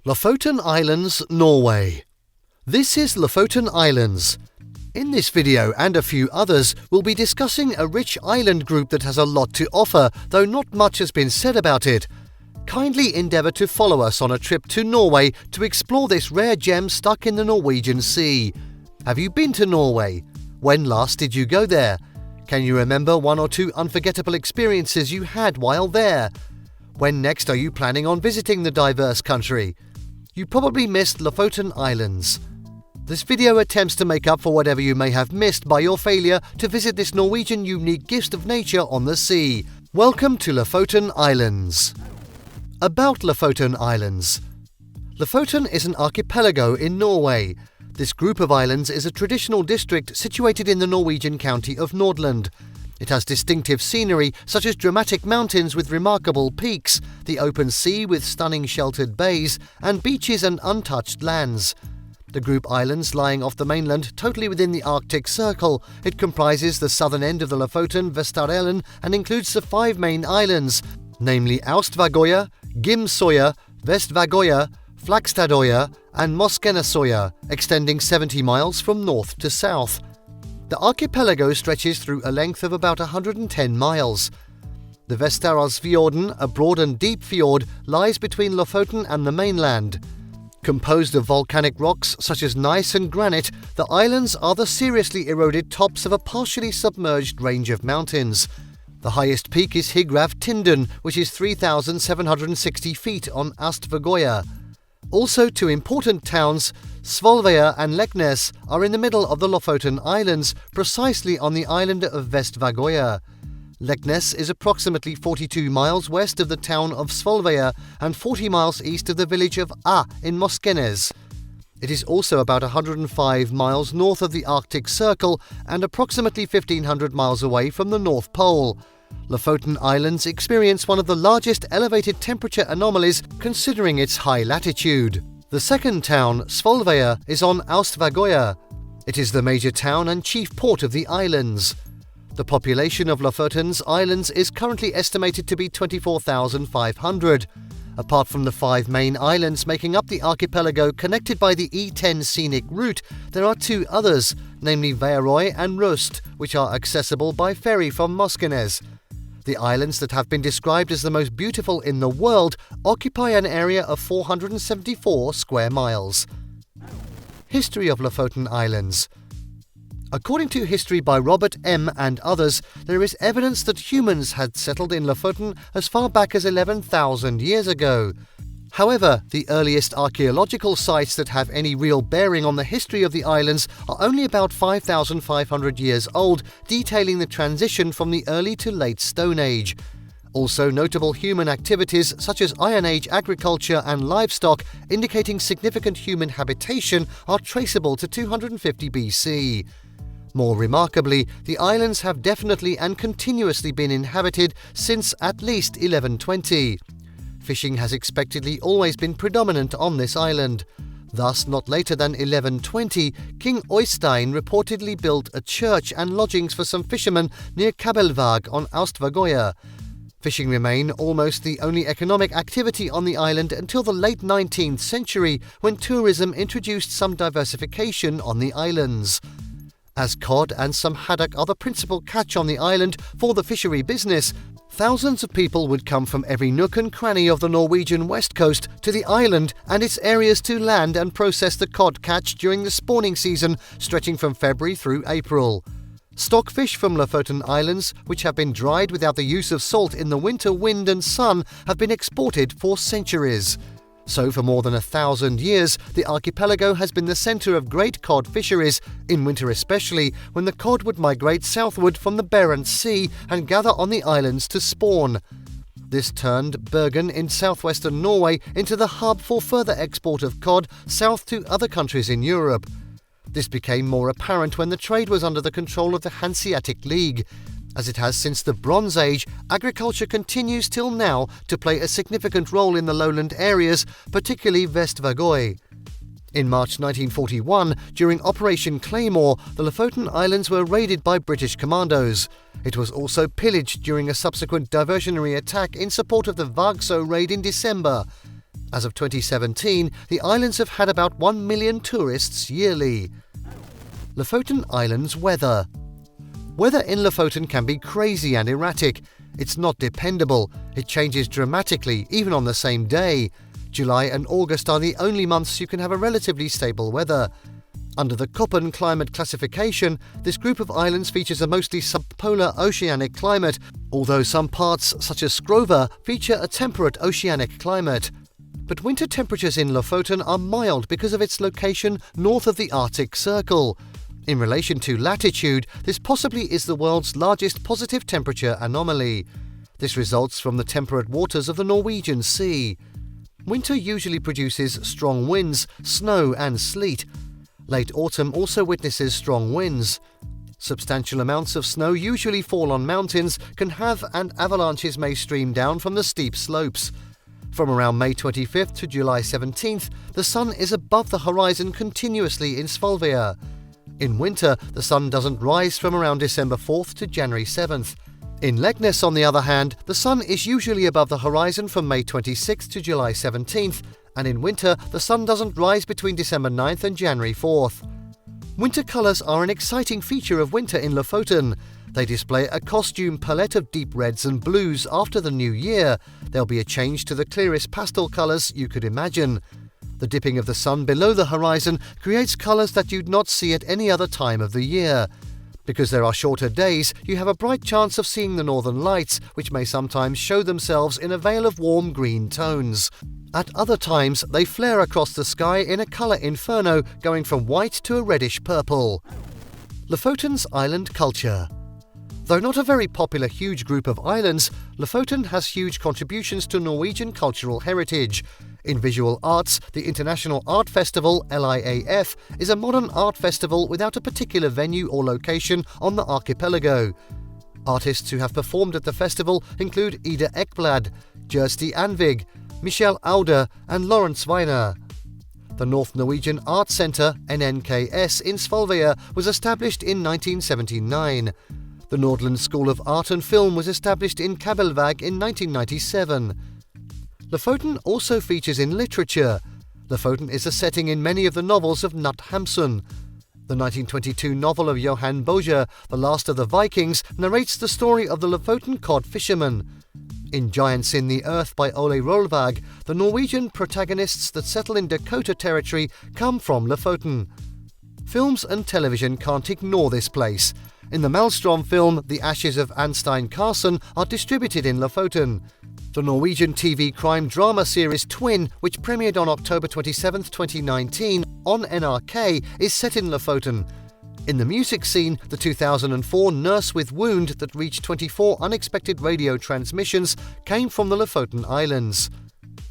Lofoten Islands, Norway. This is Lofoten Islands. In this video and a few others, we'll be discussing a rich island group that has a lot to offer, though not much has been said about it. Kindly endeavour to follow us on a trip to Norway to explore this rare gem stuck in the Norwegian Sea. Have you been to Norway? When last did you go there? Can you remember one or two unforgettable experiences you had while there? When next are you planning on visiting the diverse country? You probably missed Lofoten Islands. This video attempts to make up for whatever you may have missed by your failure to visit this Norwegian unique gift of nature on the sea. Welcome to Lofoten Islands. About Lofoten Islands. Lofoten is an archipelago in Norway. This group of islands is a traditional district situated in the Norwegian county of Nordland. It has distinctive scenery such as dramatic mountains with remarkable peaks, the open sea with stunning sheltered bays, and beaches and untouched lands. The group islands lying off the mainland totally within the Arctic Circle. It comprises the southern end of the Lofoten-Vesterålen and includes the 5 main islands, namely Austvågøya, Gimsøya, Vestvågøya, Flakstadøya and Moskenesøya, extending 70 miles from north to south. The archipelago stretches through a length of about 110 miles. The Vesterålsfjorden, a broad and deep fjord, lies between Lofoten and the mainland. Composed of volcanic rocks such as gneiss and granite, the islands are the seriously eroded tops of a partially submerged range of mountains. The highest peak is Higravtinden, which is 3,760 feet on Austvågøya. Also, 2 important towns, Austvågøya and gneiss, are in the middle of the Lofoten Islands, precisely on the island of Vestvågøya. Gneiss is approximately 42 miles west of the town of Austvågøya and 40 miles east of the village of in Moskenesøya. It is also about 105 miles north of the Arctic Circle and approximately 1,500 miles away from the North Pole. Lofoten Islands experience one of the largest elevated temperature anomalies considering its high latitude. The second town, Austvågøya, is on Austvågøya. It is the major town and chief port of the islands. The population of Lofoten's islands is currently estimated to be 24,500. Apart from the 5 main islands making up the archipelago connected by the E10 scenic route, there are 2 others, namely Værøy and Røst, which are accessible by ferry from Moskenesøya. The islands that have been described as the most beautiful in the world occupy an area of 474 square miles. History of Lofoten Islands. According to History by Robert M. and others, there is evidence that humans had settled in Lofoten as far back as 11,000 years ago. However, the earliest archaeological sites that have any real bearing on the history of the islands are only about 5,500 years old, detailing the transition from the early to late Stone Age. Also, notable human activities such as Iron Age agriculture and livestock, indicating significant human habitation, are traceable to 250 BC. More remarkably, the islands have definitely and continuously been inhabited since at least 1120. Fishing has expectedly always been predominant on this island. Thus, not later than 1120, King Øystein reportedly built a church and lodgings for some fishermen near Kabelvåg on Austvågøya. Fishing remained almost the only economic activity on the island until the late 19th century, when tourism introduced some diversification on the islands. As cod and some haddock are the principal catch on the island for the fishery business, thousands of people would come from every nook and cranny of the Norwegian west coast to the island and its areas to land and process the cod catch during the spawning season, stretching from February through April. Stockfish from Lofoten Islands, which have been dried without the use of salt in the winter wind and sun, have been exported for centuries. So for more than 1,000 years, the archipelago has been the centre of great cod fisheries, in winter especially, when the cod would migrate southward from the Barents Sea and gather on the islands to spawn. This turned Bergen in southwestern Norway into the hub for further export of cod south to other countries in Europe. This became more apparent when the trade was under the control of the Hanseatic League. As it has since the Bronze Age, agriculture continues till now to play a significant role in the lowland areas, particularly Vestvågøya. In March 1941, during Operation Claymore, the Lofoten Islands were raided by British commandos. It was also pillaged during a subsequent diversionary attack in support of the Vagsø raid in December. As of 2017, the islands have had about 1 million tourists yearly. Lofoten Islands weather. Weather in Lofoten can be crazy and erratic. It's not dependable. It changes dramatically, even on the same day. July and August are the only months you can have a relatively stable weather. Under the Köppen climate classification, this group of islands features a mostly subpolar oceanic climate, although some parts, such as Skrova, feature a temperate oceanic climate. But winter temperatures in Lofoten are mild because of its location north of the Arctic Circle. In relation to latitude, this possibly is the world's largest positive temperature anomaly. This results from the temperate waters of the Norwegian Sea. Winter usually produces strong winds, snow and sleet. Late autumn also witnesses strong winds. Substantial amounts of snow usually fall on mountains, and avalanches may stream down from the steep slopes. From around May 25th to July 17th, the sun is above the horizon continuously in Austvågøya. In winter, the sun doesn't rise from around December 4th to January 7th. In Leknes, on the other hand, the sun is usually above the horizon from May 26th to July 17th, and in winter, the sun doesn't rise between December 9th and January 4th. Winter colours are an exciting feature of winter in Lofoten. They display a costume palette of deep reds and blues after the new year. There'll be a change to the clearest pastel colours you could imagine. The dipping of the sun below the horizon creates colours that you'd not see at any other time of the year. Because there are shorter days, you have a bright chance of seeing the northern lights, which may sometimes show themselves in a veil of warm green tones. At other times, they flare across the sky in a colour inferno, going from white to a reddish purple. Lofoten's island culture. Though not a very popular huge group of islands, Lofoten has huge contributions to Norwegian cultural heritage. In visual arts, the International Art Festival, LIAF, is a modern art festival without a particular venue or location on the archipelago. Artists who have performed at the festival include Ida Ekblad, Kjersti Anvig, Michel Auder and Lawrence Weiner. The North Norwegian Art Centre, NNKS, in Svolvøya was established in 1979. The Nordland School of Art and Film was established in Kabelvåg in 1997. Lofoten also features in literature. Lofoten is a setting in many of the novels of Nat Hamsun. The 1922 novel of Johan Bojer, The Last of the Vikings, narrates the story of the Lofoten cod fishermen. In Giants in the Earth by Ole Rolvag, the Norwegian protagonists that settle in Dakota territory come from Lofoten. Films and television can't ignore this place. In the Maelstrom film, The Ashes of Anstein Carson are distributed in Lofoten. The Norwegian TV crime drama series Twin, which premiered on October 27, 2019 on NRK, is set in Lofoten. In the music scene, the 2004 Nurse with Wound that reached 24 unexpected radio transmissions came from the Lofoten Islands.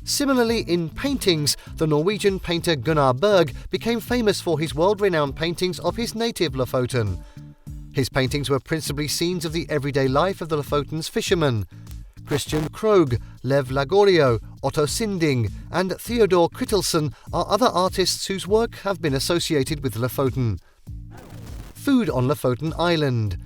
Similarly, in paintings, the Norwegian painter Gunnar Berg became famous for his world-renowned paintings of his native Lofoten. His paintings were principally scenes of the everyday life of the Lofoten's fishermen. Christian Krogh, Lev Lagorio, Otto Sinding and Theodor Krittelsen are other artists whose work have been associated with Lofoten. Food on Lofoten Island.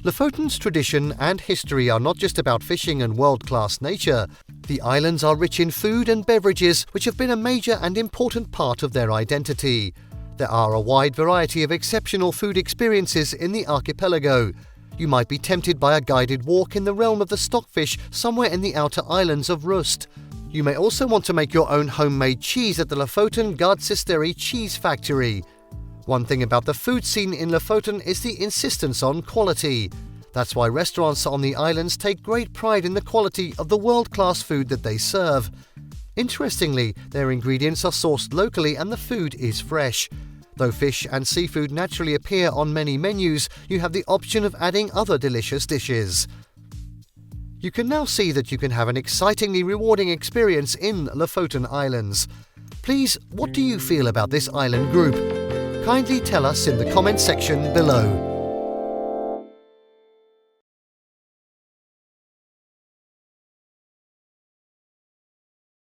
Lofoten's tradition and history are not just about fishing and world-class nature. The islands are rich in food and beverages which have been a major and important part of their identity. There are a wide variety of exceptional food experiences in the archipelago. You might be tempted by a guided walk in the realm of the stockfish somewhere in the outer islands of Rust. You may also want to make your own homemade cheese at the Lofoten Gardsisteri cheese factory. One thing about the food scene in Lofoten is the insistence on quality. That's why restaurants on the islands take great pride in the quality of the world-class food that they serve. Interestingly, their ingredients are sourced locally and the food is fresh. Though fish and seafood naturally appear on many menus, you have the option of adding other delicious dishes. You can now see that you can have an excitingly rewarding experience in Lofoten Islands. Please, what do you feel about this island group? Kindly tell us in the comment section below.